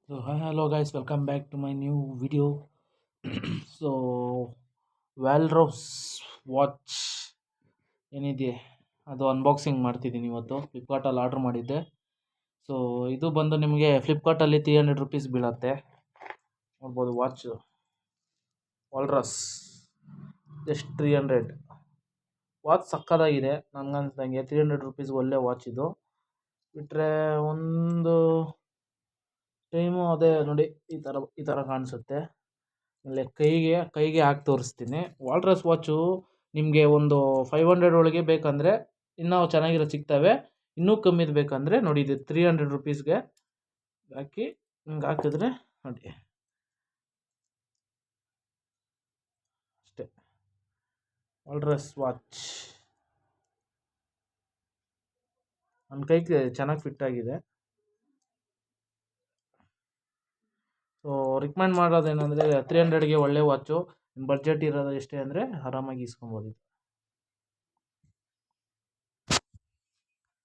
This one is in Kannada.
So hi, hello guys, welcome back to my new video. So Walrus watch ಏನಿದೆ ಅದು ಅನ್ಬಾಕ್ಸಿಂಗ್ ಮಾಡ್ತಿದ್ದೀನಿ ಇವತ್ತು. ಫ್ಲಿಪ್ಕಾರ್ಟಲ್ಲಿ ಆರ್ಡ್ರ್ ಮಾಡಿದ್ದೆ. ಸೊ ಇದು ಬಂದು ನಿಮಗೆ ಫ್ಲಿಪ್ಕಾರ್ಟಲ್ಲಿ 300 ರುಪೀಸ್ ಬೀಳತ್ತೆ. ನೋಡ್ಬೋದು ವಾಚ್ ವಾಲ್ರಸ್ ಜಸ್ಟ್ 300. ವಾಚ್ ಸಕ್ಕದಾಗಿದೆ ನನಗನ್ಸ್ದಂಗೆ. 300 ರುಪೀಸ್ಗೆ ಒಳ್ಳೆ ವಾಚ್ ಇದು. ಬಿಟ್ಟರೆ ಒಂದು ಟೈಮು ಅದೇ ನೋಡಿ ಈ ಥರ ಕಾಣಿಸುತ್ತೆ. ಆಮೇಲೆ ಕೈಗೆ ಹಾಕಿ ತೋರಿಸ್ತೀನಿ. ವಾಲ್ರಸ್ ವಾಚು ನಿಮಗೆ ಒಂದು 500 ಒಳಗೆ ಬೇಕಂದರೆ ಇನ್ನೂ ಚೆನ್ನಾಗಿರೋ ಸಿಗ್ತವೆ. ಇನ್ನೂ ಕಮ್ಮಿದು ಬೇಕಂದರೆ ನೋಡಿ, ಇದು 300 ರುಪೀಸ್ಗೆ ಹಾಕಿ ಹಿಂಗೆ ಹಾಕಿದ್ರೆ ನೋಡಿ ಅಷ್ಟೇ. ವಾಲ್ರಸ್ ವಾಚ್ ನನ್ನ ಕೈಗೆ ಚೆನ್ನಾಗಿ ಫಿಟ್ ಆಗಿದೆ. ಸೊ ರಿಕಮೆಂಡ್ ಮಾಡೋದೇನೆಂದರೆ 300ಗೆ ಒಳ್ಳೆ ವಾಚು. ನಿಮ್ಮ ಬಡ್ಜೆಟ್ ಇರೋದು ಎಷ್ಟೇ ಅಂದರೆ ಆರಾಮಾಗಿ ಇಸ್ಕೊಬೋದು.